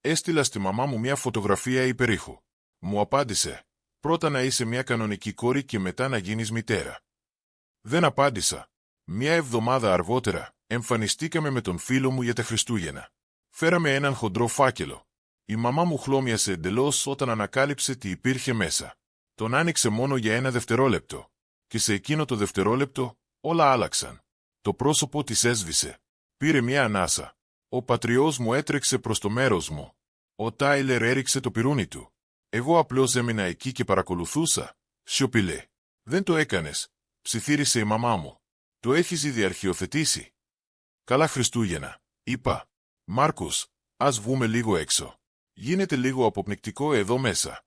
Έστειλα στη μαμά μου μια φωτογραφία υπερήχου. Μου απάντησε, πρώτα να είσαι μια κανονική κόρη και μετά να γίνεις μητέρα. Δεν απάντησα. Μια εβδομάδα αργότερα, εμφανιστήκαμε με τον φίλο μου για τα Χριστούγεννα. Φέραμε έναν χοντρό φάκελο. Η μαμά μου χλώμιασε εντελώς όταν ανακάλυψε τι υπήρχε μέσα. Τον άνοιξε μόνο για ένα δευτερόλεπτο. Και σε εκείνο το δευτερόλεπτο, όλα άλλαξαν. Το πρόσωπο της έσβησε. Πήρε μια ανάσα. Ο πατριός μου έτρεξε προς το μέρος μου. Ο Τάιλερ έριξε το πιρούνι του. Εγώ απλώς έμεινα εκεί και παρακολουθούσα. Σιωπηλέ. Δεν το έκανες, ψιθύρισε η μαμά μου. Το έχεις ήδη αρχιοθετήσει. Καλά Χριστούγεννα, είπα. Μάρκους, ας βγούμε λίγο έξω. Γίνεται λίγο αποπνικτικό εδώ μέσα.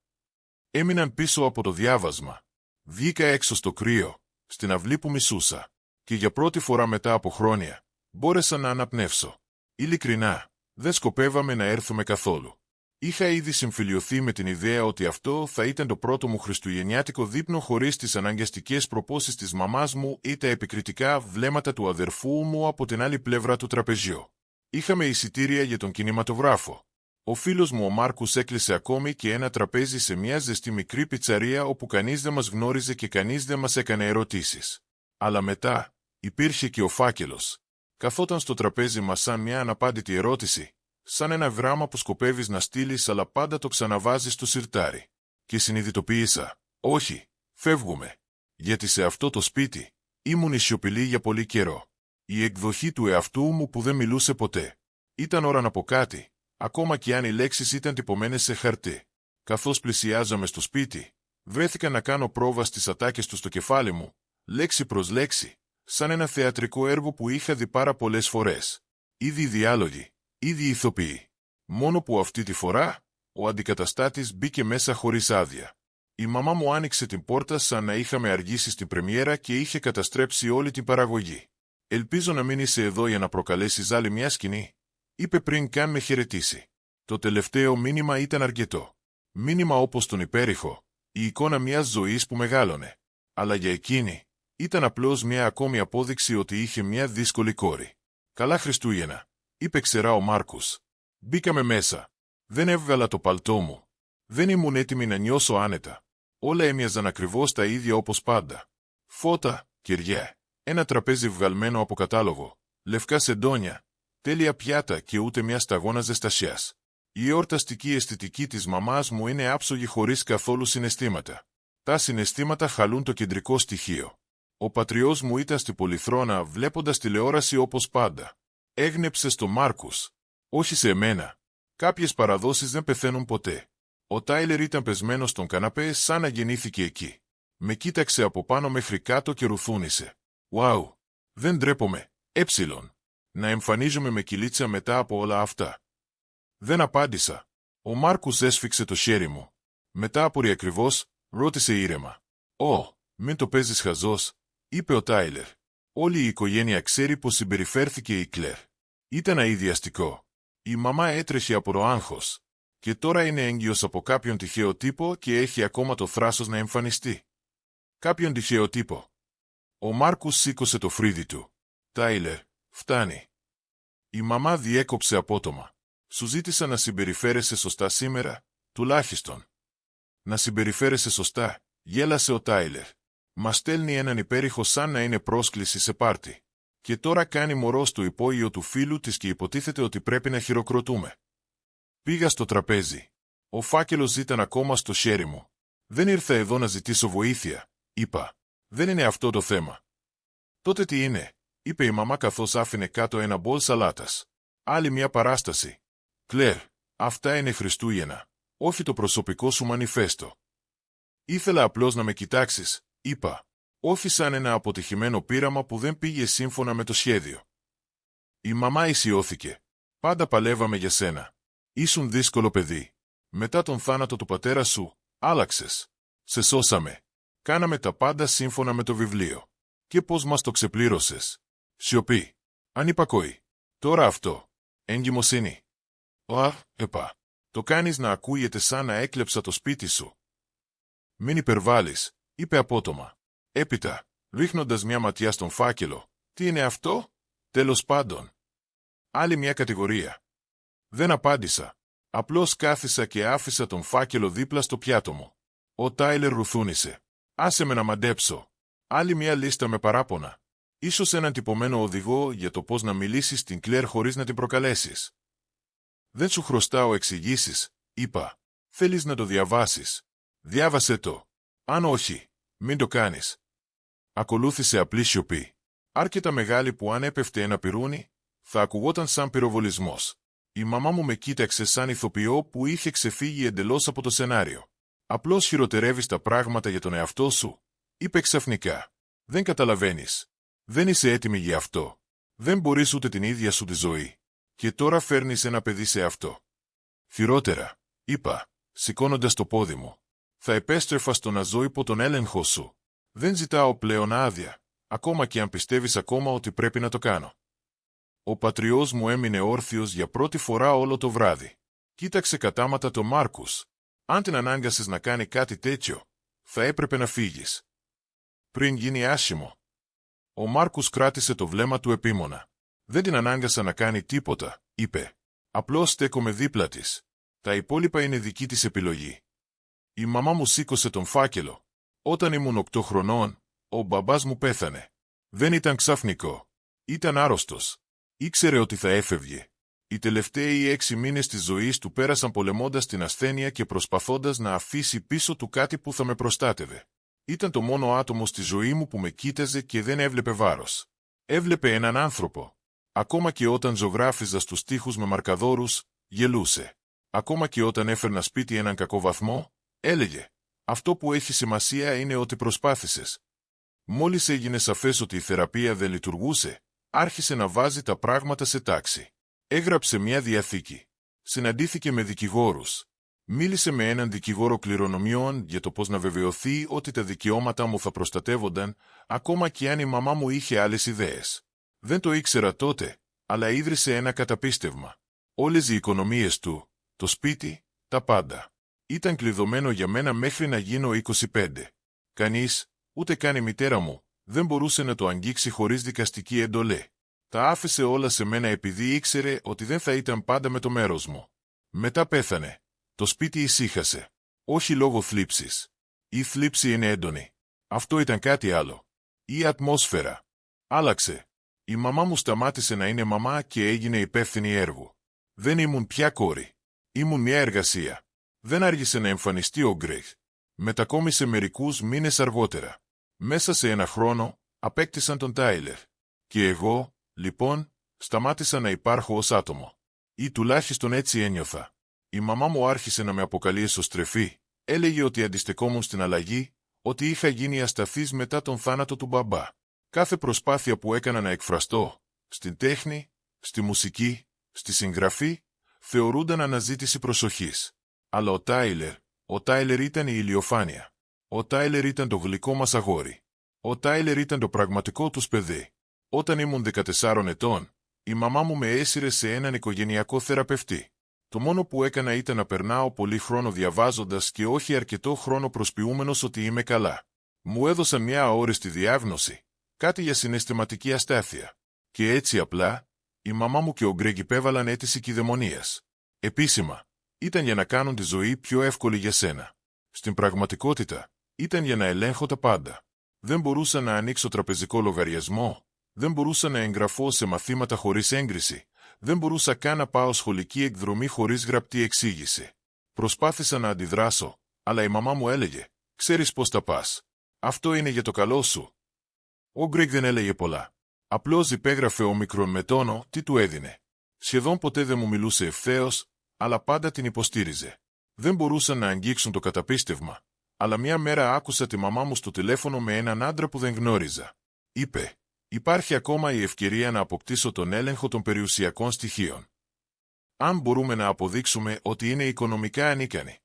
Έμειναν πίσω από το διάβασμα. Βγήκα έξω στο κρύο, στην αυλή που μισούσα. Και για πρώτη φορά μετά από χρόνια, μπόρεσα να αναπνεύσω. Ειλικρινά, δεν σκοπεύαμε να έρθουμε καθόλου. Είχα ήδη συμφιλιωθεί με την ιδέα ότι αυτό θα ήταν το πρώτο μου χριστουγεννιάτικο δείπνο χωρίς τις αναγκαστικές προπόσεις της μαμάς μου ή τα επικριτικά βλέμματα του αδερφού μου από την άλλη πλευρά του τραπεζιού. Είχαμε εισιτήρια για τον κινηματογράφο. Ο φίλος μου ο Μάρκους έκλεισε ακόμη και ένα τραπέζι σε μια ζεστή μικρή πιτσαρία όπου κανείς δεν μας γνώριζε και κανείς δεν μας έκανε ερωτήσεις. Αλλά μετά, υπήρχε και ο φάκελος. Καθόταν στο τραπέζι μας σαν μια αναπάντητη ερώτηση, σαν ένα γράμμα που σκοπεύεις να στείλεις αλλά πάντα το ξαναβάζεις στο σιρτάρι. Και συνειδητοποίησα, όχι, φεύγουμε. Γιατί σε αυτό το σπίτι, ήμουν σιωπηλή για πολύ καιρό. Η εκδοχή του εαυτού μου που δεν μιλούσε ποτέ. Ήταν ώρα να πω κάτι, ακόμα και αν οι λέξεις ήταν τυπωμένες σε χαρτί. Καθώς πλησιάζαμε στο σπίτι, βρέθηκα να κάνω πρόβα στις ατάκες του στο κεφάλι μου, λέξη προς λέξη, σαν ένα θεατρικό έργο που είχα δει πάρα πολλές φορές. Ήδη διάλογοι, ήδη ηθοποιοί. Μόνο που αυτή τη φορά, ο αντικαταστάτης μπήκε μέσα χωρίς άδεια. Η μαμά μου άνοιξε την πόρτα σαν να είχαμε αργήσει στην πρεμιέρα και είχε καταστρέψει όλη την παραγωγή. «Ελπίζω να μην είσαι εδώ για να προκαλέσεις άλλη μια σκηνή», είπε πριν καν με χαιρετήσει. Το τελευταίο μήνυμα ήταν αρκετό. Μήνυμα όπως τον υπέρηχο, η εικόνα μιας ζωής που μεγάλωνε. Αλλά για εκείνη, ήταν απλώς μια ακόμη απόδειξη ότι είχε μια δύσκολη κόρη. «Καλά Χριστούγεννα», είπε ξερά ο Μάρκους. Μπήκαμε μέσα. Δεν έβγαλα το παλτό μου. Δεν ήμουν έτοιμη να νιώσω άνετα. Όλα έμοιαζαν ακριβώς τα ίδια όπως πάντα. Φώτα, κεριά, ένα τραπέζι βγαλμένο από κατάλογο, λευκά σεντόνια, τέλεια πιάτα και ούτε μια σταγόνα ζεστασιάς. Η εορταστική αισθητική της μαμάς μου είναι άψογη χωρίς καθόλου συναισθήματα. Τα συναισθήματα χαλούν το κεντρικό στοιχείο. Ο πατριός μου ήταν στη πολυθρόνα βλέποντας τηλεόραση όπως πάντα. Έγνεψε στο Μάρκους. Όχι σε εμένα. Κάποιες παραδόσεις δεν πεθαίνουν ποτέ. Ο Τάιλερ ήταν πεσμένος στον καναπέ σαν να γεννήθηκε εκεί. Με κοίταξε από πάνω μέχρι κάτω και ρουθούνισε. «Ουάου! Δεν ντρέπομαι, να εμφανίζομαι με κυλίτσα μετά από όλα αυτά». Δεν απάντησα. Ο Μάρκους έσφιξε το χέρι μου. Μετά από ακριβώς, ρώτησε ήρεμα. «Ω, μην το παίζεις χαζός», είπε ο Τάιλερ. «Όλη η οικογένεια ξέρει πως συμπεριφέρθηκε η Κλέρ. Ήταν αηδιαστικό. Η μαμά έτρεχε από το άγχος. Και τώρα είναι έγκυος από κάποιον τυχαίο τύπο και έχει ακόμα το θράσος να εμφανιστεί». «Κάποιον τυχαίο τύπο». Ο Μάρκους σήκωσε το φρύδι του. «Τάιλερ, φτάνει». Η μαμά διέκοψε απότομα. «Σου ζήτησα να συμπεριφέρεσαι σωστά σήμερα, τουλάχιστον». «Να συμπεριφέρεσαι σωστά», γέλασε ο Τάιλερ. «Μας στέλνει έναν υπέρηχο σαν να είναι πρόσκληση σε πάρτι. Και τώρα κάνει μωρό στο υπόγειο του φίλου της και υποτίθεται ότι πρέπει να χειροκροτούμε». Πήγα στο τραπέζι. Ο φάκελος ήταν ακόμα στο χέρι μου. «Δεν ήρθα εδώ να ζητήσω βοήθεια», είπα. «Δεν είναι αυτό το θέμα». «Τότε τι είναι», είπε η μαμά καθώς άφηνε κάτω ένα μπολ σαλάτας. «Άλλη μια παράσταση». «Κλέρ, αυτά είναι Χριστούγεννα, όχι το προσωπικό σου μανιφέστο». «Ήθελα απλώς να με κοιτάξεις», είπα. «Όχι σαν ένα αποτυχημένο πείραμα που δεν πήγε σύμφωνα με το σχέδιο». Η μαμά ισιώθηκε. «Πάντα παλεύαμε για σένα. Ήσουν δύσκολο παιδί. Μετά τον θάνατο του πατέρα σου, άλλαξες. Σε σώσαμε. Κάναμε τα πάντα σύμφωνα με το βιβλίο. Και πώς μας το ξεπλήρωσες». Σιωπή. Ανυπακοή. «Τώρα αυτό. Εγκυμοσύνη». «Επα. Το κάνεις να ακούγεται σαν να έκλεψα το σπίτι σου». «Μην υπερβάλλεις», είπε απότομα. Έπειτα, ρίχνοντας μια ματιά στον φάκελο, «Τι είναι αυτό?» «Τέλος πάντων. Άλλη μια κατηγορία». Δεν απάντησα. Απλώς κάθισα και άφησα τον φάκελο δίπλα στο πιάτο μου. Ο Τάιλερ ρουθούνησε. «Άσε με να μαντέψω. Άλλη μια λίστα με παράπονα. Ίσως έναν τυπωμένο οδηγό για το πώς να μιλήσεις στην Κλέρ χωρίς να την προκαλέσεις». «Δεν σου χρωστάω εξηγήσεις», είπα. «Θέλεις να το διαβάσεις? Διάβασέ το. Αν όχι, μην το κάνεις». Ακολούθησε απλή σιωπή. Άρκετα μεγάλη που αν έπεφτε ένα πυρούνι, θα ακουγόταν σαν πυροβολισμός. Η μαμά μου με κοίταξε σαν ηθοποιό που είχε ξεφύγει εντελώς από το σενάριο. «Απλώς χειροτερεύεις τα πράγματα για τον εαυτό σου», είπε ξαφνικά. «Δεν καταλαβαίνεις. Δεν είσαι έτοιμη για αυτό. Δεν μπορείς ούτε την ίδια σου τη ζωή. Και τώρα φέρνεις ένα παιδί σε αυτό». «Χειρότερα», είπα, σηκώνοντας το πόδι μου. «Θα επέστρεφα στο να ζω υπό τον έλεγχο σου. Δεν ζητάω πλέον άδεια, ακόμα και αν πιστεύεις ακόμα ότι πρέπει να το κάνω». Ο πατριός μου έμεινε όρθιος για πρώτη φορά όλο το βράδυ. Κοίταξε κατάματα το Μάρκους. «Αν την ανάγκασες να κάνει κάτι τέτοιο, θα έπρεπε να φύγεις. Πριν γίνει άσχημο». Ο Μάρκους κράτησε το βλέμμα του επίμονα. «Δεν την ανάγκασα να κάνει τίποτα», είπε. «Απλώς στέκομαι δίπλα της. Τα υπόλοιπα είναι δική της επιλογή». Η μαμά μου σήκωσε τον φάκελο. «Όταν ήμουν 8 χρονών, ο μπαμπάς μου πέθανε. Δεν ήταν ξαφνικό. Ήταν άρρωστος. Ήξερε ότι θα έφευγε. Οι τελευταίοι 6 μήνες της ζωής του πέρασαν πολεμώντας την ασθένεια και προσπαθώντας να αφήσει πίσω του κάτι που θα με προστάτευε. Ήταν το μόνο άτομο στη ζωή μου που με κοίταζε και δεν έβλεπε βάρος. Έβλεπε έναν άνθρωπο. Ακόμα και όταν ζωγράφιζα στους τοίχους με μαρκαδόρους, γελούσε. Ακόμα και όταν έφερνα σπίτι έναν κακό βαθμό, έλεγε «Αυτό που έχει σημασία είναι ότι προσπάθησες». Μόλις έγινε σαφές ότι η θεραπεία δεν λειτουργούσε, άρχισε να βάζει τα πράγματα σε τάξη. Έγραψε μια διαθήκη. Συναντήθηκε με δικηγόρους. Μίλησε με έναν δικηγόρο κληρονομιών για το πώς να βεβαιωθεί ότι τα δικαιώματα μου θα προστατεύονταν, ακόμα και αν η μαμά μου είχε άλλες ιδέες. Δεν το ήξερα τότε, αλλά ίδρυσε ένα καταπίστευμα. Όλες οι οικονομίες του, το σπίτι, τα πάντα. Ήταν κλειδωμένο για μένα μέχρι να γίνω 25. Κανείς, ούτε καν η μητέρα μου, δεν μπορούσε να το αγγίξει χωρίς δικαστική εντολή. Τα άφησε όλα σε μένα επειδή ήξερε ότι δεν θα ήταν πάντα με το μέρος μου. Μετά πέθανε. Το σπίτι ησύχασε. Όχι λόγω θλίψης. Η θλίψη είναι έντονη. Αυτό ήταν κάτι άλλο. Η ατμόσφαιρα. Άλλαξε. Η μαμά μου σταμάτησε να είναι μαμά και έγινε υπεύθυνη έργου. Δεν ήμουν πια κόρη. Ήμουν μια εργασία. Δεν άργησε να εμφανιστεί ο Γκρέγ. Μετακόμισε μερικούς μήνες αργότερα. Μέσα σε ένα χρόνο, απέκτησαν τον Τάιλερ. Και εγώ, λοιπόν, σταμάτησα να υπάρχω ως άτομο. Ή τουλάχιστον έτσι ένιωθα. Η μαμά μου άρχισε να με αποκαλεί εσωστρεφή. Έλεγε ότι αντιστεκόμουν στην αλλαγή, ότι είχα γίνει ασταθής μετά τον θάνατο του μπαμπά. Κάθε προσπάθεια που έκανα να εκφραστώ, στην τέχνη, στη μουσική, στη συγγραφή, θεωρούνταν αναζήτηση προσοχής. Αλλά ο Τάιλερ ήταν η ηλιοφάνεια. Ο Τάιλερ ήταν το γλυκό μας αγόρι. Ο Τάιλερ ήταν το πραγματικό τους παιδί. Όταν ήμουν 14 ετών, η μαμά μου με έσυρε σε έναν οικογενειακό θεραπευτή. Το μόνο που έκανα ήταν να περνάω πολύ χρόνο διαβάζοντας και όχι αρκετό χρόνο προσποιούμενος ότι είμαι καλά. Μου έδωσαν μια αόριστη διάγνωση, κάτι για συναισθηματική αστάθεια. Και έτσι απλά, η μαμά μου και ο Γκρέγ υπέβαλαν αίτηση κηδαιμονίας. Επίσημα, ήταν για να κάνουν τη ζωή πιο εύκολη για σένα. Στην πραγματικότητα, ήταν για να ελέγχω τα πάντα. Δεν μπορούσα να ανοίξω τραπεζικό λογαριασμό, δεν μπορούσα να εγγραφώ σε μαθήματα χωρίς έγκριση, δεν μπορούσα καν να πάω σχολική εκδρομή χωρίς γραπτή εξήγηση. Προσπάθησα να αντιδράσω, αλλά η μαμά μου έλεγε «Ξέρεις πώς τα πας. Αυτό είναι για το καλό σου». Ο Γκρέγ δεν έλεγε πολλά. Απλώς υπέγραφε όμικρον με τόνο τι του έδινε. Σχεδόν ποτέ δεν μου μιλούσε ευθέως, αλλά πάντα την υποστήριζε. Δεν μπορούσαν να αγγίξουν το καταπίστευμα, αλλά μια μέρα άκουσα τη μαμά μου στο τηλέφωνο με έναν άντρα που δεν γνώριζα. Είπε «Υπάρχει ακόμα η ευκαιρία να αποκτήσω τον έλεγχο των περιουσιακών στοιχείων. Αν μπορούμε να αποδείξουμε ότι είναι οικονομικά ανίκανοι».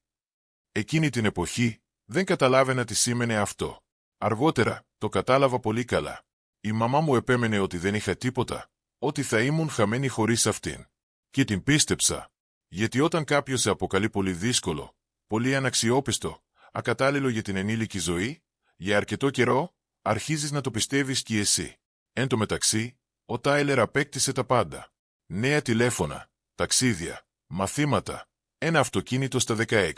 Εκείνη την εποχή, δεν καταλάβαινα τι σήμαινε αυτό. Αργότερα, το κατάλαβα πολύ καλά. Η μαμά μου επέμενε ότι δεν είχα τίποτα, ότι θα ήμουν χαμένη χωρίς αυτήν. Και την πίστεψα. Γιατί όταν κάποιος σε αποκαλεί πολύ δύσκολο, πολύ αναξιόπιστο, ακατάλληλο για την ενήλικη ζωή, για αρκετό καιρό, αρχίζεις να το πιστεύεις κι εσύ. Εν τω μεταξύ, ο Τάιλερ απέκτησε τα πάντα. Νέα τηλέφωνα, ταξίδια, μαθήματα, Ένα αυτοκίνητο στα 16.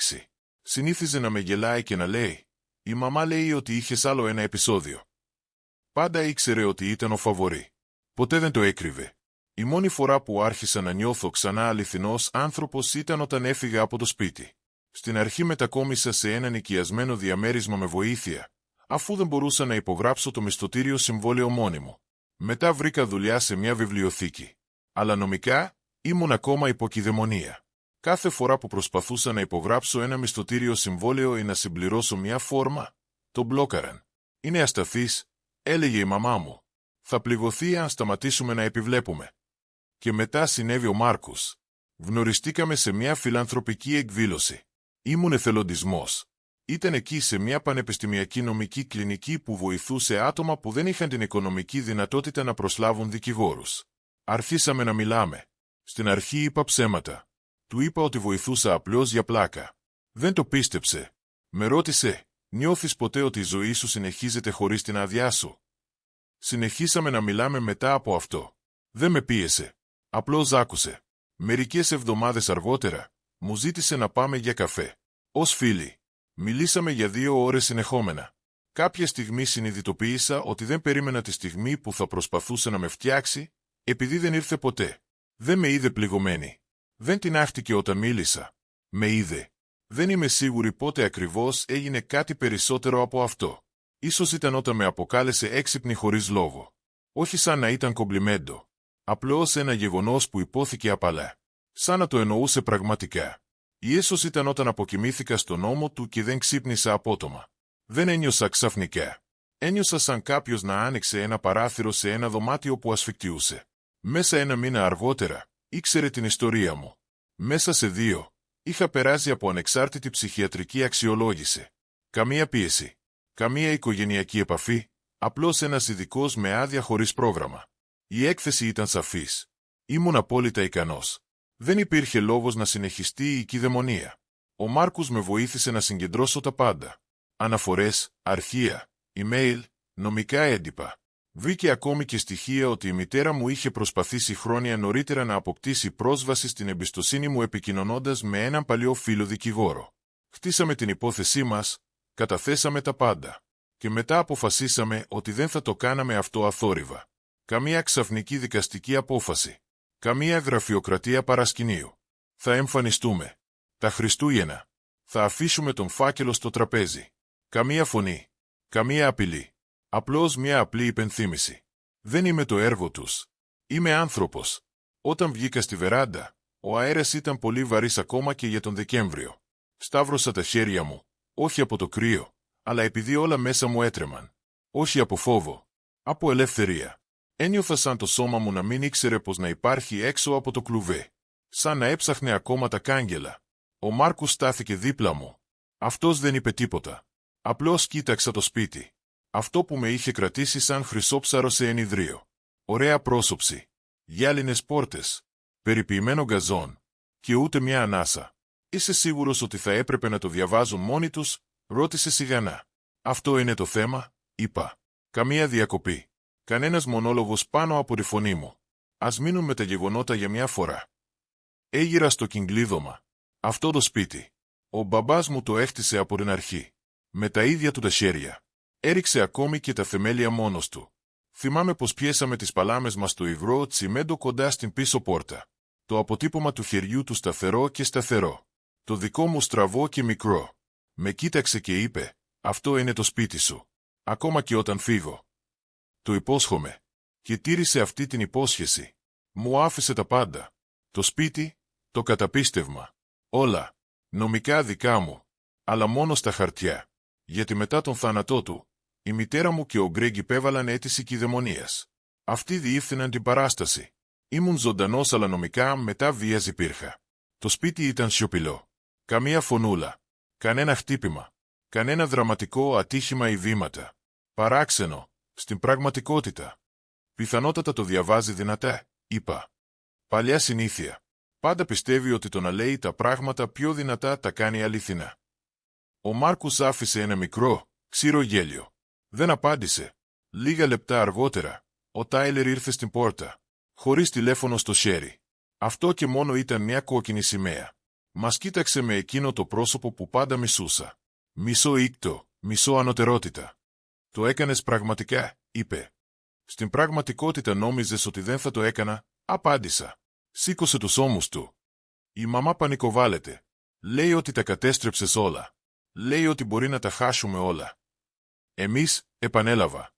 Συνήθιζε να με γελάει και να λέει: «Η μαμά λέει ότι είχες άλλο ένα επεισόδιο». Πάντα ήξερε ότι ήταν ο φαβορί. Ποτέ δεν το έκρυβε. Η μόνη φορά που άρχισα να νιώθω ξανά αληθινός άνθρωπος ήταν όταν έφυγα από το σπίτι. Στην αρχή μετακόμισα σε ένα νοικιασμένο διαμέρισμα με βοήθεια, αφού δεν μπορούσα να υπογράψω το μισθωτήριο συμβόλαιο μόνιμο. Μετά βρήκα δουλειά σε μια βιβλιοθήκη. Αλλά νομικά ήμουν ακόμα υποκειδαιμονία. Κάθε φορά που προσπαθούσα να υπογράψω ένα μισθωτήριο συμβόλαιο ή να συμπληρώσω μια φόρμα, το μπλόκαραν. «Είναι ασταθής», έλεγε η μαμά μου. «Θα πληγωθεί αν σταματήσουμε να επιβλέπουμε». Και μετά συνέβη ο Μάρκους. Γνωριστήκαμε σε μια φιλανθρωπική εκδήλωση. Ήμουν εθελοντισμός. Ήταν εκεί σε μια πανεπιστημιακή νομική κλινική που βοηθούσε άτομα που δεν είχαν την οικονομική δυνατότητα να προσλάβουν δικηγόρους. Αρχίσαμε να μιλάμε. Στην αρχή είπα ψέματα. Του είπα ότι βοηθούσα απλώς για πλάκα. Δεν το πίστεψε. Με ρώτησε: «Νιώθεις ποτέ ότι η ζωή σου συνεχίζεται χωρίς την άδειά σου?» Συνεχίσαμε να μιλάμε μετά από αυτό. Δεν με πίεσε. Απλώς άκουσε. Μερικές εβδομάδες αργότερα, μου ζήτησε να πάμε για καφέ. Ως φίλοι. Μιλήσαμε για 2 ώρες συνεχόμενα. Κάποια στιγμή συνειδητοποίησα ότι δεν περίμενα τη στιγμή που θα προσπαθούσε να με φτιάξει, επειδή δεν ήρθε ποτέ. Δεν με είδε πληγωμένη. Δεν τινάχτηκε όταν μίλησα. Με είδε. Δεν είμαι σίγουρη πότε ακριβώς έγινε κάτι περισσότερο από αυτό. Ίσως ήταν όταν με αποκάλεσε έξυπνη χωρίς λόγο. Όχι σαν να ήταν κομπλιμέντο. Απλώς ένα γεγονός που υπόθηκε απαλά. Σαν να το εννοούσε πραγματικά. Ή ίσως ήταν όταν αποκοιμήθηκα στον ώμο του και δεν ξύπνησα απότομα. Δεν ένιωσα ξαφνικά. Ένιωσα σαν κάποιος να άνοιξε ένα παράθυρο σε ένα δωμάτιο που ασφικτιούσε. Μέσα 1 μήνα αργότερα, ήξερε την ιστορία μου. Μέσα σε 2, είχα περάσει από ανεξάρτητη ψυχιατρική αξιολόγηση. Καμία πίεση. Καμία οικογενειακή επαφή. Απλώς ένας ειδικός με άδεια χωρίς πρόγραμμα. Η έκθεση ήταν σαφής. Ήμουν απόλυτα ικανός. Δεν υπήρχε λόγος να συνεχιστεί η κηδαιμονία. Ο Μάρκους με βοήθησε να συγκεντρώσω τα πάντα. Αναφορές, αρχεία, email, νομικά έντυπα. Βρήκε ακόμη και στοιχεία ότι η μητέρα μου είχε προσπαθήσει χρόνια νωρίτερα να αποκτήσει πρόσβαση στην εμπιστοσύνη μου επικοινωνώντας με έναν παλιό φίλο δικηγόρο. Χτίσαμε την υπόθεσή μας, καταθέσαμε τα πάντα. Και μετά αποφασίσαμε ότι δεν θα το κάναμε αυτό αθόρυβα. Καμία ξαφνική δικαστική απόφαση. Καμία γραφειοκρατία παρασκηνίου. Θα εμφανιστούμε. Τα Χριστούγεννα. Θα αφήσουμε τον φάκελο στο τραπέζι. Καμία φωνή. Καμία απειλή. Απλώς μια απλή υπενθύμηση. Δεν είμαι το έργο τους. Είμαι άνθρωπος. Όταν βγήκα στη βεράντα, ο αέρας ήταν πολύ βαρύς ακόμα και για τον Δεκέμβριο. Σταύρωσα τα χέρια μου, όχι από το κρύο, αλλά επειδή όλα μέσα μου έτρεμαν. Όχι από φόβο. Από ελευθερία. Ένιωθα σαν το σώμα μου να μην ήξερε πως να υπάρχει έξω από το κλουβί. Σαν να έψαχνε ακόμα τα κάγκελα. Ο Μάρκους στάθηκε δίπλα μου. Αυτός δεν είπε τίποτα. Απλώς κοίταξα το σπίτι. Αυτό που με είχε κρατήσει σαν χρυσόψαρο σε ενιδρίο. Ωραία πρόσωψη. Γυάλινες πόρτες. Περιποιημένο γκαζόν. Και ούτε μια ανάσα. «Είσαι σίγουρος ότι θα έπρεπε να το διαβάζουν μόνοι τους?» ρώτησε σιγανά. «Αυτό είναι το θέμα», είπα. «Καμία διακοπή. Κανένας μονόλογος πάνω από τη φωνή μου. Ας μείνουν με τα γεγονότα για μια φορά». Έγιρα στο κυγκλίδωμα. Αυτό το σπίτι. Ο μπαμπάς μου το έχτισε από την αρχή. Με τα ίδια του τα χέρια. Έριξε ακόμη και τα θεμέλια μόνος του. Θυμάμαι πως πιέσαμε τις παλάμες μας στο υγρό τσιμέντο κοντά στην πίσω πόρτα. Το αποτύπωμα του χεριού του σταθερό και σταθερό. Το δικό μου στραβό και μικρό. Με κοίταξε και είπε: «Αυτό είναι το σπίτι σου. Ακόμα και όταν φύγω». Το υπόσχομαι. Και τήρησε αυτή την υπόσχεση. Μου άφησε τα πάντα. Το σπίτι, το καταπίστευμα. Όλα. Νομικά δικά μου. Αλλά μόνο στα χαρτιά. Γιατί μετά τον θάνατό του, η μητέρα μου και ο Γκρέγκ υπέβαλαν αίτηση κηδαιμονίας. Αυτοί διεύθυναν την παράσταση. Ήμουν ζωντανός αλλά νομικά μετά βίας υπήρχα. Το σπίτι ήταν σιωπηλό. Καμία φωνούλα. Κανένα χτύπημα. Κανένα δραματικό ατύχημα ή βήματα. Παράξενο. Στην πραγματικότητα. Πιθανότατα το διαβάζει δυνατά, είπα. Παλιά συνήθεια. Πάντα πιστεύει ότι το να λέει τα πράγματα πιο δυνατά τα κάνει αληθινά. Ο Μάρκους άφησε ένα μικρό, ξύρο γέλιο. Δεν απάντησε. Λίγα λεπτά αργότερα, ο Τάιλερ ήρθε στην πόρτα. Χωρίς τηλέφωνο στο χέρι. Αυτό και μόνο ήταν μια κόκκινη σημαία. Μας κοίταξε με εκείνο το πρόσωπο που πάντα μισούσα. Μισό ήκτο, μισό ανωτερότητα. Το έκανες πραγματικά, είπε. Στην πραγματικότητα νόμιζες ότι δεν θα το έκανα, απάντησα. Σήκωσε τους ώμους του. Η μαμά πανικοβάλλεται. Λέει ότι τα κατέστρεψες όλα. Λέει ότι μπορεί να τα χάσουμε όλα. Εμείς, επανέλαβα.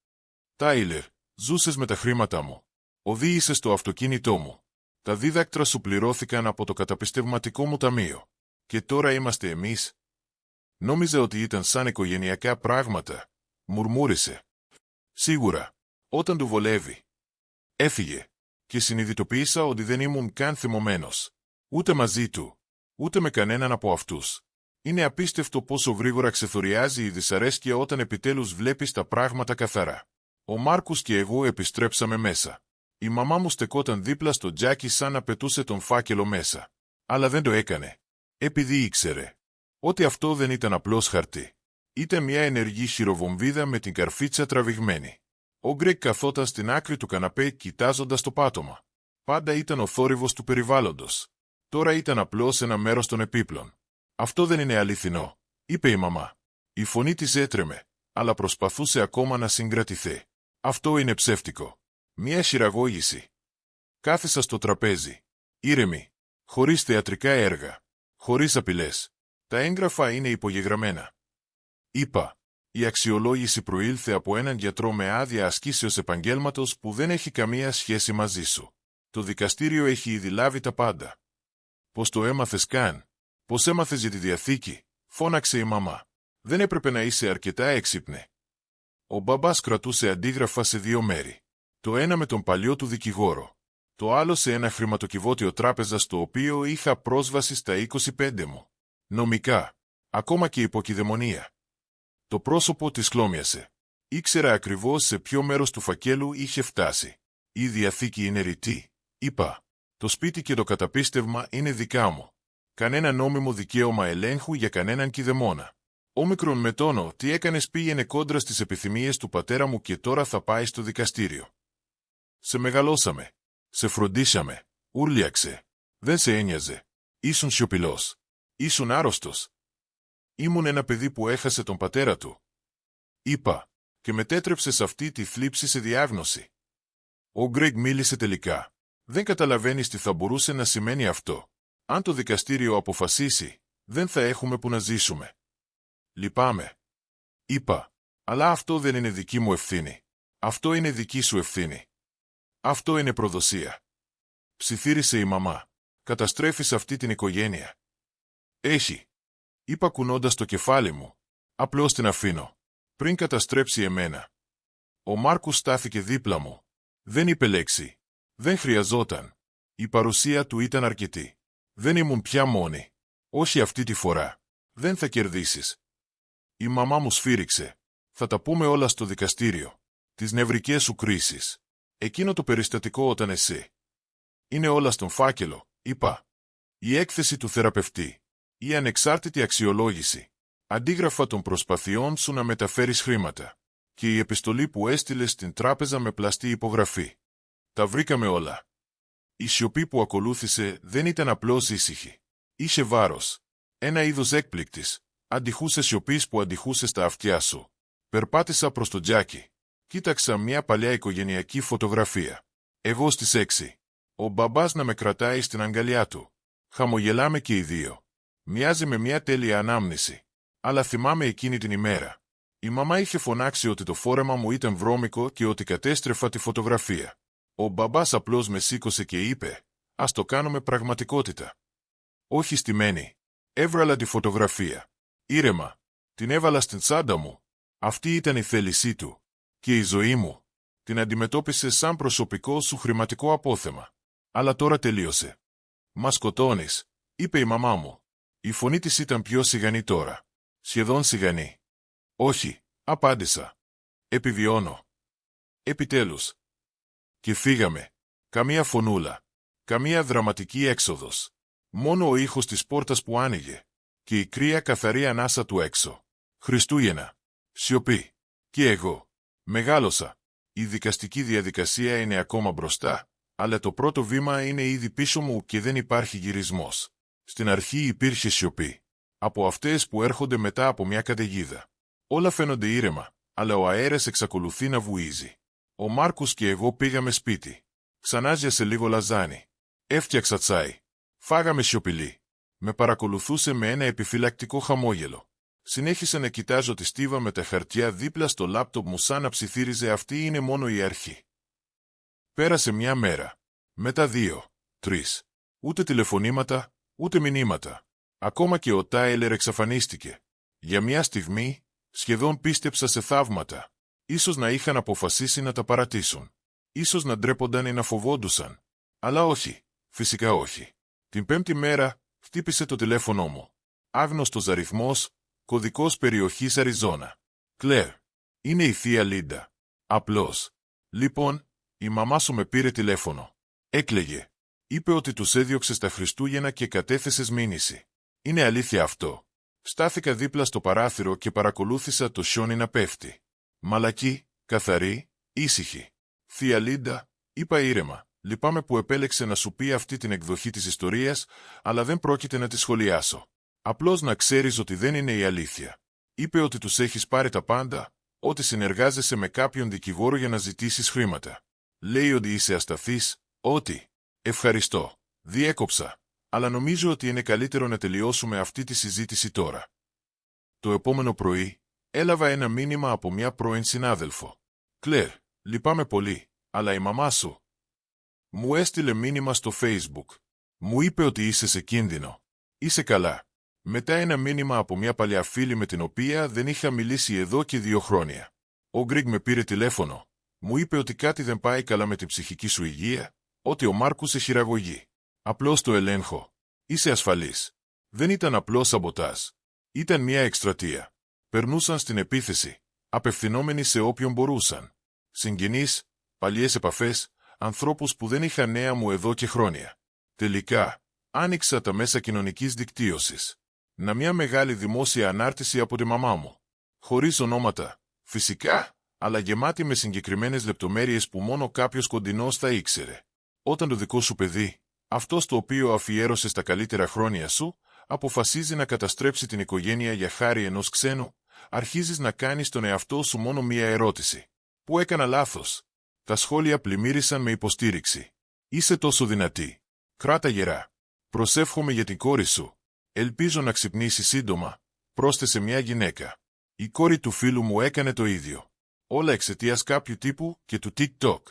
Τάιλερ, ζούσες με τα χρήματά μου. Οδήγησες το αυτοκίνητό μου. Τα δίδακτρα σου πληρώθηκαν από το καταπιστευματικό μου ταμείο. Και τώρα είμαστε εμείς. Νόμιζε ότι ήταν σαν οικογενειακά πράγματα, μουρμούρισε. Σίγουρα, όταν του βολεύει. Έφυγε. Και συνειδητοποίησα ότι δεν ήμουν καν θυμωμένος. Ούτε μαζί του, ούτε με κανέναν από αυτούς. Είναι απίστευτο πόσο γρήγορα ξεθοριάζει η δυσαρέσκεια όταν επιτέλους βλέπεις τα πράγματα καθαρά. Ο Μάρκους και εγώ επιστρέψαμε μέσα. Η μαμά μου στεκόταν δίπλα στο τζάκι σαν να πετούσε τον φάκελο μέσα. Αλλά δεν το έκανε. Επειδή ήξερε ότι αυτό δεν ήταν απλώς χαρτί. Ήταν μια ενεργή χειροβομβίδα με την καρφίτσα τραβηγμένη. Ο Γκρέγκ καθόταν στην άκρη του καναπέ κοιτάζοντας το πάτωμα. Πάντα ήταν ο θόρυβος του περιβάλλοντος. Τώρα ήταν απλώς ένα μέρος των επίπλων. Αυτό δεν είναι αληθινό, είπε η μαμά. Η φωνή της έτρεμε, αλλά προσπαθούσε ακόμα να συγκρατηθεί. Αυτό είναι ψεύτικο. Μια χειραγώγηση. Κάθισα στο τραπέζι. Ήρεμη. Χωρίς θεατρικά έργα. Χωρίς απειλές. Τα έγγραφα είναι υπογεγραμμένα. Είπα. Η αξιολόγηση προήλθε από έναν γιατρό με άδεια ασκήσεως επαγγέλματος που δεν έχει καμία σχέση μαζί σου. Το δικαστήριο έχει ήδη λάβει τα πάντα. Πώς το έμαθες καν? Πώς έμαθες για τη Διαθήκη? Φώναξε η μαμά. Δεν έπρεπε να είσαι αρκετά έξυπνη. Ο μπαμπάς κρατούσε αντίγραφα σε δύο μέρη. Το ένα με τον παλιό του δικηγόρο. Το άλλο σε ένα χρηματοκιβώτιο τράπεζα στο οποίο είχα πρόσβαση στα 25 μου. Νομικά. Ακόμα και υποκειδαιμονία. Το πρόσωπο της χλώμιασε. Ήξερα ακριβώς σε ποιο μέρος του φακέλου είχε φτάσει. Η Διαθήκη είναι ρητή, είπα. Το σπίτι και το καταπίστευμα είναι δικά μου. Κανένα νόμιμο δικαίωμα ελέγχου για κανέναν κηδεμόνα. Όμικρον με τόνο τι έκανες πήγαινε κόντρα στις επιθυμίες του πατέρα μου και τώρα θα πάει στο δικαστήριο. Σε μεγαλώσαμε. Σε φροντίσαμε. Ούρλιαξε. Δεν σε ένοιαζε. Ήσουν σιωπηλός. Ήσουν άρρωστος. Ήμουν ένα παιδί που έχασε τον πατέρα του. Είπα. Και μετέτρεψες αυτή τη θλίψη σε διάγνωση. Ο Γκρέγκ μίλησε τελικά. Δεν καταλαβαίνεις τι θα μπορούσε να σημαίνει αυτό. Αν το δικαστήριο αποφασίσει, δεν θα έχουμε που να ζήσουμε. Λυπάμαι. Είπα. Αλλά αυτό δεν είναι δική μου ευθύνη. Αυτό είναι δική σου ευθύνη. Αυτό είναι προδοσία. Ψιθύρισε η μαμά. Καταστρέφεις αυτή την οικογένεια. Έχει. Είπα κουνώντας το κεφάλι μου. Απλώς την αφήνω. Πριν καταστρέψει εμένα. Ο Μάρκους στάθηκε δίπλα μου. Δεν είπε λέξη. Δεν χρειαζόταν. Η παρουσία του ήταν αρκετή. Δεν ήμουν πια μόνη. Όχι αυτή τη φορά. Δεν θα κερδίσεις. Η μαμά μου σφύριξε. Θα τα πούμε όλα στο δικαστήριο. Τις νευρικές σου κρίσεις. Εκείνο το περιστατικό όταν εσύ. Είναι όλα στον φάκελο, είπα. Η έκθεση του θεραπευτή. Η ανεξάρτητη αξιολόγηση. Αντίγραφα των προσπαθειών σου να μεταφέρεις χρήματα. Και η επιστολή που έστειλες στην τράπεζα με πλαστή υπογραφή. Τα βρήκαμε όλα. Η σιωπή που ακολούθησε δεν ήταν απλώς ήσυχη. Είχε βάρος. Ένα είδος έκπληκτης. Αντιχούσε σιωπής που αντιχούσε στα αυτιά σου. Περπάτησα προς το τζάκι. Κοίταξα μια παλιά οικογενειακή φωτογραφία. Εγώ στις 6. Ο μπαμπάς να με κρατάει στην αγκαλιά του. Χαμογελάμε και οι δύο. Μοιάζει με μια τέλεια ανάμνηση. Αλλά θυμάμαι εκείνη την ημέρα. Η μαμά είχε φωνάξει ότι το φόρεμα μου ήταν βρώμικο και ότι κατέστρεφα τη φωτογραφία. Ο μπαμπάς απλώς με σήκωσε και είπε, ας το κάνουμε πραγματικότητα. Όχι στημένη. Έβραλα τη φωτογραφία. Ήρεμα. Την έβαλα στην τσάντα μου. Αυτή ήταν η θέλησή του. Και η ζωή μου. Την αντιμετώπισε σαν προσωπικό σου χρηματικό απόθεμα. Αλλά τώρα τελείωσε. Μα σκοτώνεις, είπε η μαμά μου. Η φωνή της ήταν πιο σιγανή τώρα. Σχεδόν σιγανή. Όχι, απάντησα. Επιβιώνω. Επιτέλους. Και φύγαμε. Καμία φωνούλα. Καμία δραματική έξοδος. Μόνο ο ήχος της πόρτας που άνοιγε. Και η κρύα καθαρή ανάσα του έξω. Χριστούγεννα. Σιωπή. Και εγώ. Μεγάλωσα. Η δικαστική διαδικασία είναι ακόμα μπροστά, αλλά το πρώτο βήμα είναι ήδη πίσω μου και δεν υπάρχει γυρισμός. Στην αρχή υπήρχε σιωπή. Από αυτές που έρχονται μετά από μια καταιγίδα. Όλα φαίνονται ήρεμα, αλλά ο αέρας εξακολουθεί να βουίζει. Ο Μάρκους και εγώ πήγαμε σπίτι. Ξανάζιασε λίγο λαζάνι. Έφτιαξα τσάι. Φάγαμε σιωπηλή. Με παρακολουθούσε με ένα επιφυλακτικό χαμόγελο. Συνέχισα να κοιτάζω τη στίβα με τα χαρτιά δίπλα στο λάπτοπ μου σαν να ψιθύριζε αυτή είναι μόνο η αρχή. Πέρασε μια μέρα. Μετά 2, 3. Ούτε τηλεφωνήματα, ούτε μηνύματα. Ακόμα και ο Τάιλερ εξαφανίστηκε. Για μια στιγμή, σχεδόν πίστεψα σε θαύματα. Ίσως να είχαν αποφασίσει να τα παρατήσουν. Ίσως να ντρέπονταν ή να φοβόντουσαν. Αλλά όχι, φυσικά όχι. Την 5η μέρα, χτύπησε το τηλέφωνο μου. Άγνωστος αριθμός, κωδικός περιοχής Αριζόνα. Κλέρ. Είναι η θεία Λίντα. Απλώς. Λοιπόν, η μαμά σου με πήρε τηλέφωνο. Έκλαιγε. Είπε ότι τους έδιωξε στα Χριστούγεννα και κατέθεσες μήνυση. Είναι αλήθεια αυτό. Στάθηκα δίπλα στο παράθυρο και παρακολούθησα το χιόνι να πέφτει. Μαλακή, καθαρή, ήσυχη. Θεία Λίντα, είπα ήρεμα, λυπάμαι που επέλεξε να σου πει αυτή την εκδοχή της ιστορίας, αλλά δεν πρόκειται να τη σχολιάσω. Απλώς να ξέρεις ότι δεν είναι η αλήθεια. Είπε ότι τους έχεις πάρει τα πάντα, ότι συνεργάζεσαι με κάποιον δικηγόρο για να ζητήσεις χρήματα. Λέει ότι είσαι ασταθής, ότι... Ευχαριστώ. Διέκοψα. Αλλά νομίζω ότι είναι καλύτερο να τελειώσουμε αυτή τη συζήτηση τώρα. Το επόμενο πρωί, έλαβα ένα μήνυμα από μια πρώην συνάδελφο. Κλέρ, λυπάμαι πολύ, αλλά η μαμά σου μου έστειλε μήνυμα στο Facebook. Μου είπε ότι είσαι σε κίνδυνο. Είσαι καλά. Μετά ένα μήνυμα από μια παλιά φίλη με την οποία δεν είχα μιλήσει εδώ και 2 χρόνια. Ο Γκριγκ με πήρε τηλέφωνο. Μου είπε ότι κάτι δεν πάει καλά με την ψυχική σου υγεία, ότι ο Μάρκους σε χειραγωγεί. Απλώς το ελέγχω. Είσαι ασφαλής. Δεν ήταν απλώς σαμποτάζ. Ήταν μια εκστρατεία. Περνούσαν στην επίθεση, απευθυνόμενοι σε όποιον μπορούσαν. Συγγενείς, παλιές επαφές, ανθρώπους που δεν είχαν νέα μου εδώ και χρόνια. Τελικά, άνοιξα τα μέσα κοινωνικής δικτύωσης. Μια μεγάλη δημόσια ανάρτηση από τη μαμά μου. Χωρίς ονόματα, φυσικά, αλλά γεμάτη με συγκεκριμένες λεπτομέρειες που μόνο κάποιος κοντινός θα ήξερε. Όταν το δικό σου παιδί, αυτός το οποίο αφιέρωσες τα καλύτερα χρόνια σου, αποφασίζει να καταστρέψει την οικογένεια για χάρη ενός ξένου, αρχίζεις να κάνεις τον εαυτό σου μόνο μία ερώτηση. Πού έκανα λάθος? Τα σχόλια πλημμύρισαν με υποστήριξη. Είσαι τόσο δυνατή. Κράτα γερά. Προσεύχομαι για την κόρη σου. Ελπίζω να ξυπνήσει σύντομα, πρόσθεσε μια γυναίκα. Η κόρη του φίλου μου έκανε το ίδιο. Όλα εξαιτίας κάποιου τύπου και του TikTok.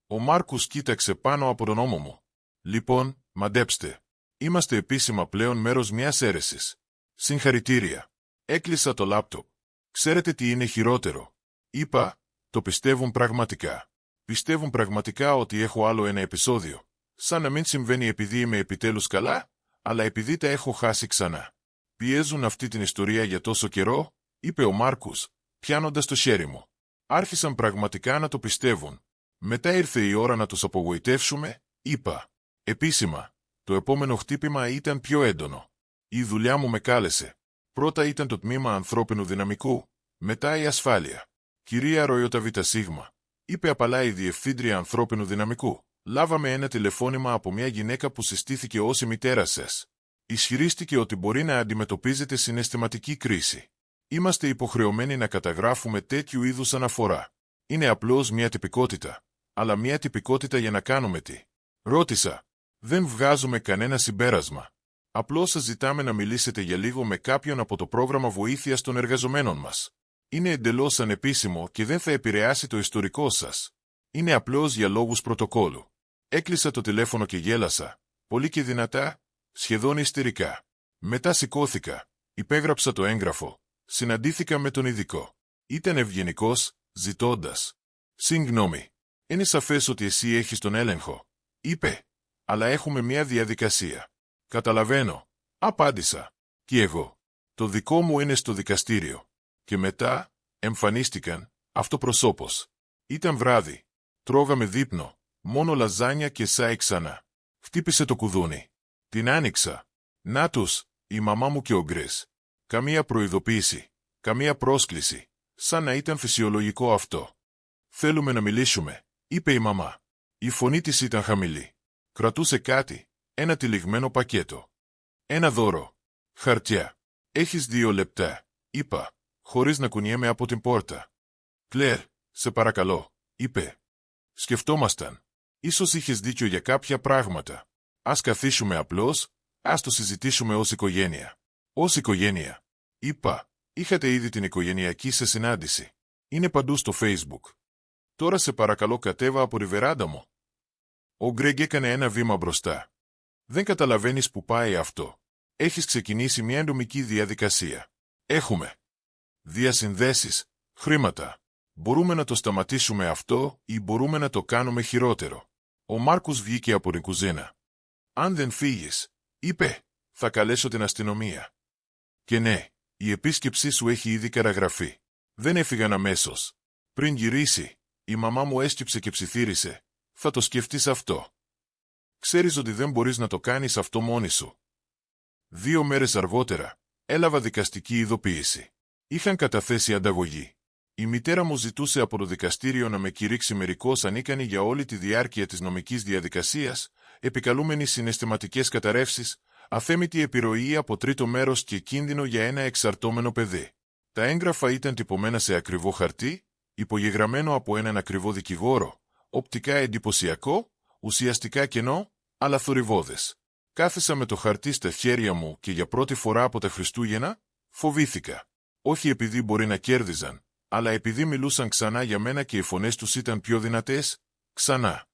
Ο Μάρκους κοίταξε πάνω από τον ώμο μου. Λοιπόν, μαντέψτε. Είμαστε επίσημα πλέον μέρος μιας αίρεσης. Συγχαρητήρια. Έκλεισα το λάπτοπ. Ξέρετε τι είναι χειρότερο? Είπα, το πιστεύουν πραγματικά. Πιστεύουν πραγματικά ότι έχω άλλο ένα επεισόδιο. Σαν να μην συμβαίνει επειδή είμαι επιτέλους καλά, αλλά επειδή τα έχω χάσει ξανά. Πιέζουν αυτή την ιστορία για τόσο καιρό, είπε ο Μάρκους, πιάνοντας το χέρι μου. Άρχισαν πραγματικά να το πιστεύουν. Μετά ήρθε η ώρα να τους απογοητεύσουμε, είπα. Επίσημα, το επόμενο χτύπημα ήταν πιο έντονο. Η δουλειά μου με κάλεσε. Πρώτα ήταν το τμήμα ανθρώπινου δυναμικού, μετά η ασφάλεια. Κυρία Ροϊοταβήτα Σίγμα, είπε απαλά η διευθύντρια ανθρώπινου δυναμικού. Λάβαμε ένα τηλεφώνημα από μια γυναίκα που συστήθηκε ως η μητέρα σας. Ισχυρίστηκε ότι μπορεί να αντιμετωπίζετε συναισθηματική κρίση. Είμαστε υποχρεωμένοι να καταγράφουμε τέτοιου είδους αναφορά. Είναι απλώς μια τυπικότητα. Αλλά μια τυπικότητα για να κάνουμε τι? Ρώτησα. Δεν βγάζουμε κανένα συμπέρασμα. Απλώς σας ζητάμε να μιλήσετε για λίγο με κάποιον από το πρόγραμμα βοήθειας των εργαζομένων μας. Είναι εντελώς ανεπίσημο και δεν θα επηρεάσει το ιστορικό σας. Είναι απλώς για λόγους πρωτοκόλλου. Έκλεισα το τηλέφωνο και γέλασα. Πολύ και δυνατά, σχεδόν ιστερικά. Μετά σηκώθηκα. Υπέγραψα το έγγραφο. Συναντήθηκα με τον ειδικό. Ήταν ευγενικός, ζητώντας. Συγγνώμη. Είναι σαφές ότι εσύ έχεις τον έλεγχο, είπε. Αλλά έχουμε μια διαδικασία. Καταλαβαίνω. Απάντησα. Και εγώ. Το δικό μου είναι στο δικαστήριο. Και μετά, εμφανίστηκαν, αυτοπροσώπως. Ήταν βράδυ. Τρώγαμε δείπνο. Μόνο λαζάνια και σάι ξανά. Χτύπησε το κουδούνι. Την άνοιξα. Να τους, η μαμά μου και ο Γκρες. Καμία προειδοποίηση. Καμία πρόσκληση. Σαν να ήταν φυσιολογικό αυτό. Θέλουμε να μιλήσουμε, είπε η μαμά. Η φωνή της ήταν χαμηλή. Κρατούσε κάτι, ένα τυλιγμένο πακέτο. Ένα δώρο. Χαρτιά. Έχεις 2 λεπτά, είπα, χωρίς να κουνιέμαι από την πόρτα. Κλέρ, σε παρακαλώ, είπε. Σκεφτόμασταν. Ίσως είχες δίκιο για κάποια πράγματα. Ας καθίσουμε απλώς, ας το συζητήσουμε ως οικογένεια. Ως οικογένεια. Είπα, είχατε ήδη την οικογενειακή σε συνάντηση. Είναι παντού στο Facebook. Τώρα σε παρακαλώ κατέβα από τη βεράντα μου. Ο Γκρέγκ έκανε ένα βήμα μπροστά. Δεν καταλαβαίνεις που πάει αυτό. Έχεις ξεκινήσει μια εντομική διαδικασία. Έχουμε διασυνδέσεις, χρήματα. Μπορούμε να το σταματήσουμε αυτό ή μπορούμε να το κάνουμε χειρότερο. Ο Μάρκους βγήκε από την κουζίνα. Αν δεν φύγεις, είπε, θα καλέσω την αστυνομία. Και ναι, η επίσκεψή σου έχει ήδη καταγραφεί. Δεν έφυγαν αμέσως. Πριν γυρίσει, η μαμά μου έσκυψε και ψιθύρισε. Θα το σκεφτείς αυτό. Ξέρεις ότι δεν μπορείς να το κάνεις αυτό μόνη σου. 2 μέρες αργότερα, έλαβα δικαστική ειδοποίηση. Είχαν καταθέσει ανταγωγή. Η μητέρα μου ζητούσε από το δικαστήριο να με κηρύξει μερικώς ανίκανη για όλη τη διάρκεια της νομικής διαδικασίας, επικαλούμενη συναισθηματικές καταρρεύσεις, αθέμητη επιρροή από τρίτο μέρος και κίνδυνο για ένα εξαρτώμενο παιδί. Τα έγγραφα ήταν τυπωμένα σε ακριβό χαρτί, υπογεγραμμένο από έναν ακριβό δικηγόρο, οπτικά εντυπωσιακό, ουσιαστικά κενό, αλλά θορυβώδες. Κάθισα με το χαρτί στα χέρια μου και για πρώτη φορά από τα Χριστούγεννα, φοβήθηκα. Όχι επειδή μπορεί να κέρδιζαν, αλλά επειδή μιλούσαν ξανά για μένα και οι φωνές τους ήταν πιο δυνατές, ξανά.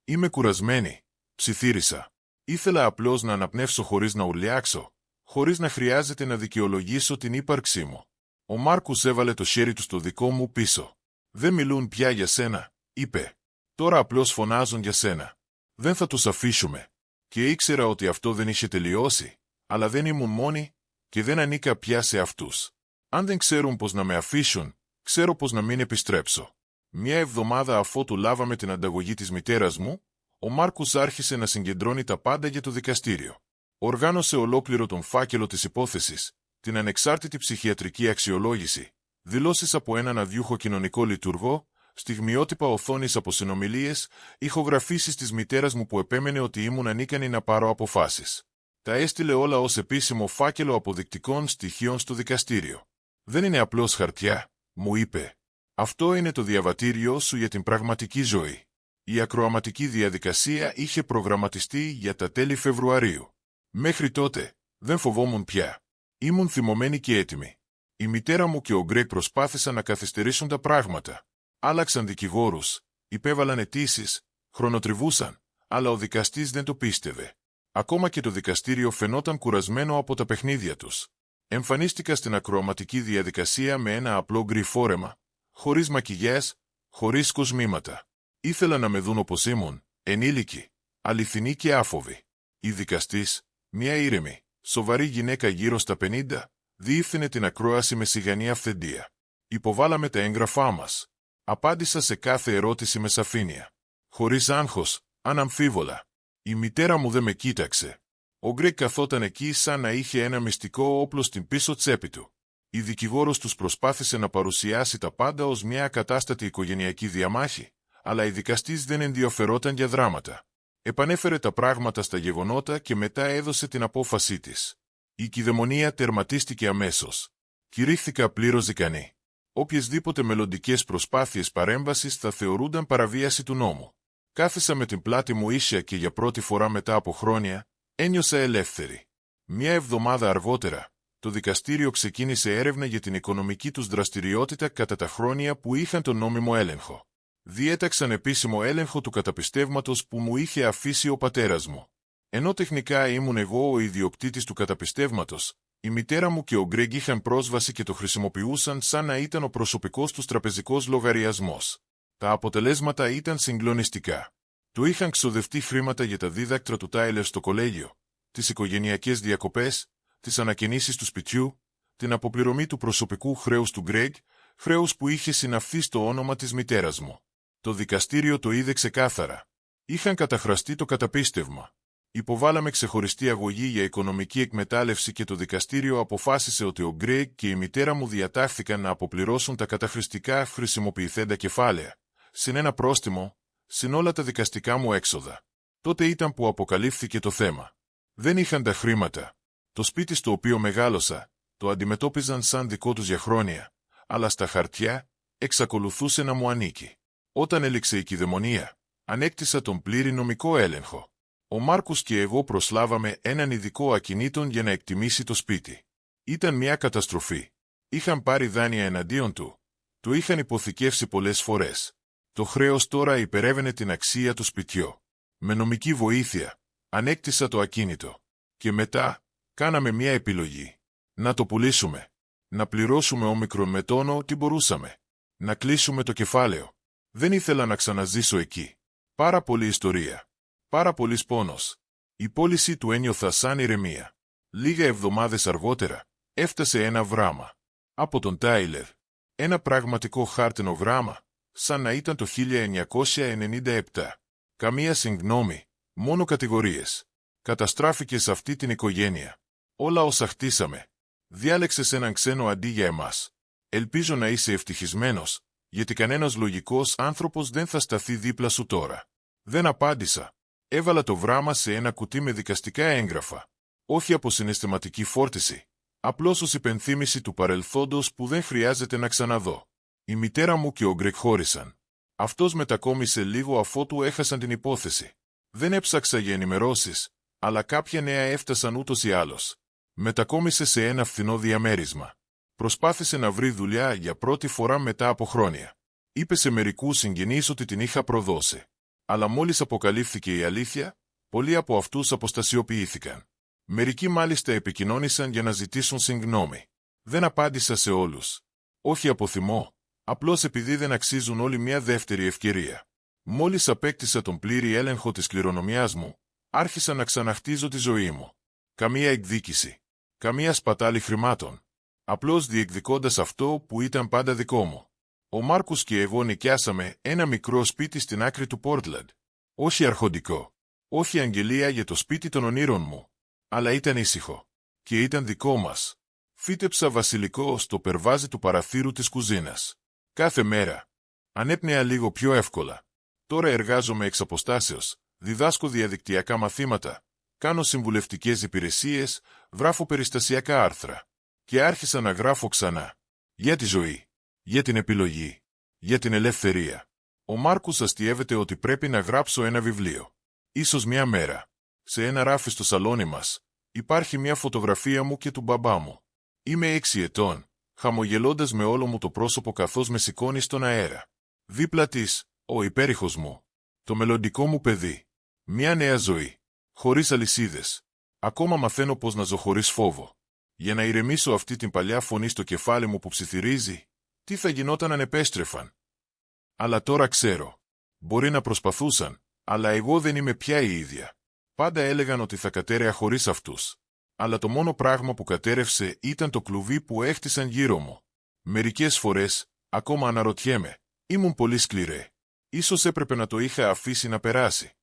Είμαι κουρασμένη, ψιθύρισα. Ήθελα απλώς να αναπνεύσω χωρίς να ουρλιάξω, χωρίς να χρειάζεται να δικαιολογήσω την ύπαρξή μου. Ο Μάρκους έβαλε το χέρι του στο δικό μου πίσω. Δεν μιλούν πια για σένα, είπε. Τώρα απλώς φωνάζουν για σένα. Δεν θα τους αφήσουμε. Και ήξερα ότι αυτό δεν είχε τελειώσει, αλλά δεν ήμουν μόνη και δεν ανήκα πια σε αυτούς. Αν δεν ξέρουν πώς να με αφήσουν, ξέρω πώς να μην επιστρέψω. Μια εβδομάδα αφότου λάβαμε την ανταγωγή της μητέρας μου, ο Μάρκους άρχισε να συγκεντρώνει τα πάντα για το δικαστήριο. Οργάνωσε ολόκληρο τον φάκελο της υπόθεσης, την ανεξάρτητη ψυχιατρική αξιολόγηση, δηλώσεις από έναν αδιούχο κοινωνικό λειτουργό, στιγμιότυπα οθόνης από συνομιλίες, ηχογραφήσεις της μητέρας μου που επέμενε ότι ήμουν ανίκανη να πάρω αποφάσεις. Τα έστειλε όλα ως επίσημο φάκελο αποδεικτικών στοιχείων στο δικαστήριο. «Δεν είναι απλώς χαρτιά», μου είπε. «Αυτό είναι το διαβατήριό σου για την πραγματική ζωή». Η ακροαματική διαδικασία είχε προγραμματιστεί για τα τέλη Φεβρουαρίου. Μέχρι τότε, δεν φοβόμουν πια. Ήμουν θυμωμένη και έτοιμη. Η μητέρα μου και ο Γκρέγκ προσπάθησαν να καθυστερήσουν τα πράγματα. Άλλαξαν δικηγόρους, υπέβαλαν αιτήσεις, χρονοτριβούσαν, αλλά ο δικαστής δεν το πίστευε. Ακόμα και το δικαστήριο φαινόταν κουρασμένο από τα παιχνίδια τους. Εμφανίστηκα στην ακροαματική διαδικασία με ένα απλό γκρι φόρεμα, χωρίς μακιγιάζ, χωρίς κοσμήματα. Ήθελα να με δουν όπως ήμουν, ενήλικη, αληθινή και άφοβη. Η δικαστής, μια ήρεμη, σοβαρή γυναίκα γύρω στα 50, διεύθυνε την ακρόαση με σιγανή αυθεντία. Υποβάλαμε τα έγγραφά μας. Απάντησα σε κάθε ερώτηση με σαφήνεια. Χωρίς άγχος, αναμφίβολα. Η μητέρα μου δεν με κοίταξε. Ο Γκρέγκ καθόταν εκεί σαν να είχε ένα μυστικό όπλο στην πίσω τσέπη του. Η δικηγόρος τους προσπάθησε να παρουσιάσει τα πάντα ως μια ακατάστατη οικογενειακή διαμάχη, αλλά η δικαστής δεν ενδιαφερόταν για δράματα. Επανέφερε τα πράγματα στα γεγονότα και μετά έδωσε την απόφασή της. Η κυδαιμονία τερματίστηκε αμέσως. Κηρύχθηκα πλήρως ικανή. Οποιεσδήποτε μελλοντικές προσπάθειες παρέμβασης θα θεωρούνταν παραβίαση του νόμου. Κάθισα με την πλάτη μου ίσια και για πρώτη φορά μετά από χρόνια, ένιωσα ελεύθερη. Μια εβδομάδα αργότερα, το δικαστήριο ξεκίνησε έρευνα για την οικονομική τους δραστηριότητα κατά τα χρόνια που είχαν τον νόμιμο έλεγχο. Διέταξαν επίσημο έλεγχο του καταπιστεύματος που μου είχε αφήσει ο πατέρας μου. Ενώ τεχνικά ήμουν εγώ ο ιδιοκτήτης του καταπιστεύματος, η μητέρα μου και ο Γκρέγκ είχαν πρόσβαση και το χρησιμοποιούσαν σαν να ήταν ο προσωπικός τους τραπεζικός λογαριασμός. Τα αποτελέσματα ήταν συγκλονιστικά. Του είχαν ξοδευτεί χρήματα για τα δίδακτρα του Τάιλερ στο κολέγιο, τις οικογενειακές διακοπές, τις ανακαινήσεις του σπιτιού, την αποπληρωμή του προσωπικού χρέους του Γκρέγκ, χρέους που είχε συναυθεί στο όνομα της μητέρας μου. Το δικαστήριο το είδε ξεκάθαρα. Είχαν καταχραστεί το καταπίστευμα. Υποβάλαμε ξεχωριστή αγωγή για οικονομική εκμετάλλευση και το δικαστήριο αποφάσισε ότι ο Γκρέγκ και η μητέρα μου διατάχθηκαν να αποπληρώσουν τα καταχρηστικά χρησιμοποιηθέντα κεφάλαια, συν ένα πρόστιμο, συν όλα τα δικαστικά μου έξοδα. Τότε ήταν που αποκαλύφθηκε το θέμα. Δεν είχαν τα χρήματα. Το σπίτι στο οποίο μεγάλωσα, το αντιμετώπιζαν σαν δικό τους για χρόνια, αλλά στα χαρτιά εξακολουθούσε να μου ανήκει. Όταν έληξε η κυδαιμονία, ανέκτησα τον πλήρη νομικό έλεγχο. Ο Μάρκους και εγώ προσλάβαμε έναν ειδικό ακινήτων για να εκτιμήσει το σπίτι. Ήταν μια καταστροφή. Είχαν πάρει δάνεια εναντίον του. Το είχαν υποθηκεύσει πολλές φορές. Το χρέος τώρα υπερεύαινε την αξία του σπιτιού. Με νομική βοήθεια, ανέκτησα το ακίνητο. Και μετά, κάναμε μια επιλογή. Να το πουλήσουμε. Να πληρώσουμε όμικρον με τόνο ό,τι μπορούσαμε. Να κλείσουμε το κεφάλαιο. Δεν ήθελα να ξαναζήσω εκεί. Πάρα πολλή ιστορία. Πάρα πολύς πόνος. Η πώληση του ένιωθα σαν ηρεμία. Λίγα εβδομάδες αργότερα, έφτασε ένα γράμμα. Από τον Τάιλερ. Ένα πραγματικό χάρτινο γράμμα, σαν να ήταν το 1997. Καμία συγγνώμη, μόνο κατηγορίες. Καταστράφηκες αυτή την οικογένεια. Όλα όσα χτίσαμε. Διάλεξες έναν ξένο αντί για εμάς. Ελπίζω να είσαι ευτυχισμένος, γιατί κανένας λογικός άνθρωπος δεν θα σταθεί δίπλα σου τώρα. Δεν απάντησα. Έβαλα το γράμμα σε ένα κουτί με δικαστικά έγγραφα. Όχι από συναισθηματική φόρτιση. Απλώς ως υπενθύμηση του παρελθόντος που δεν χρειάζεται να ξαναδώ. Η μητέρα μου και ο Γκρεκ χώρισαν. Αυτός μετακόμισε λίγο αφότου έχασαν την υπόθεση. Δεν έψαξα για ενημερώσεις, αλλά κάποια νέα έφτασαν ούτως ή άλλως. Μετακόμισε σε ένα φθηνό διαμέρισμα. Προσπάθησε να βρει δουλειά για πρώτη φορά μετά από χρόνια. Είπε σε μερικούς συγγενείς ότι την είχα προδώσει. Αλλά μόλις αποκαλύφθηκε η αλήθεια, πολλοί από αυτούς αποστασιοποιήθηκαν. Μερικοί μάλιστα επικοινώνησαν για να ζητήσουν συγγνώμη. Δεν απάντησα σε όλους. Όχι από θυμό, απλώς επειδή δεν αξίζουν όλοι μια δεύτερη ευκαιρία. Μόλις απέκτησα τον πλήρη έλεγχο της κληρονομιάς μου, άρχισα να ξαναχτίζω τη ζωή μου. Καμία εκδίκηση. Καμία σπατάλη χρημάτων. Απλώς διεκδικώντας αυτό που ήταν πάντα δικό μου. Ο Μάρκους και εγώ νοικιάσαμε ένα μικρό σπίτι στην άκρη του Πόρτλαντ. Όχι αρχοντικό. Όχι αγγελία για το σπίτι των ονείρων μου. Αλλά ήταν ήσυχο. Και ήταν δικό μας. Φύτεψα βασιλικό στο περβάζι του παραθύρου της κουζίνας. Κάθε μέρα. Ανέπνεα λίγο πιο εύκολα. Τώρα εργάζομαι εξ αποστάσεως, διδάσκω διαδικτυακά μαθήματα, κάνω συμβουλευτικές υπηρεσίες, γράφω περιστασιακά άρθρα. Και άρχισα να γράφω ξανά. Για τη ζωή. Για την επιλογή. Για την ελευθερία. Ο Μάρκους αστιεύεται ότι πρέπει να γράψω ένα βιβλίο. Ίσως μια μέρα. Σε ένα ράφι στο σαλόνι μας, υπάρχει μια φωτογραφία μου και του μπαμπά μου. Είμαι 6 ετών, χαμογελώντας με όλο μου το πρόσωπο καθώς με σηκώνει στον αέρα. Δίπλα της, ο υπέρηχος μου. Το μελλοντικό μου παιδί. Μια νέα ζωή. Χωρίς αλυσίδες. Ακόμα μαθαίνω πώς να ζω χωρίς φόβο. Για να ηρεμήσω αυτή την παλιά φωνή στο κεφάλι μου που ψιθυρίζει, τι θα γινόταν αν επέστρεφαν. Αλλά τώρα ξέρω. Μπορεί να προσπαθούσαν, αλλά εγώ δεν είμαι πια η ίδια. Πάντα έλεγαν ότι θα κατέρεα χωρίς αυτούς. Αλλά το μόνο πράγμα που κατέρευσε ήταν το κλουβί που έχτισαν γύρω μου. Μερικές φορές, ακόμα αναρωτιέμαι, ήμουν πολύ σκληρή. Ίσως έπρεπε να το είχα αφήσει να περάσει.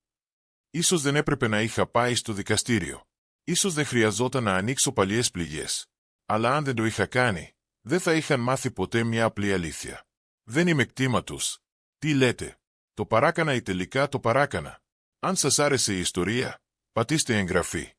Ίσως δεν έπρεπε να είχα πάει στο δικαστήριο. Ίσως δεν χρειαζόταν να ανοίξω παλιές πληγές. Αλλά αν δεν το είχα κάνει, δεν θα είχαν μάθει ποτέ μια απλή αλήθεια. Δεν είμαι κτήμα τους. Τι λέτε? Το παράκανα ή τελικά το παράκανα? Αν σας άρεσε η ιστορία, πατήστε εγγραφή.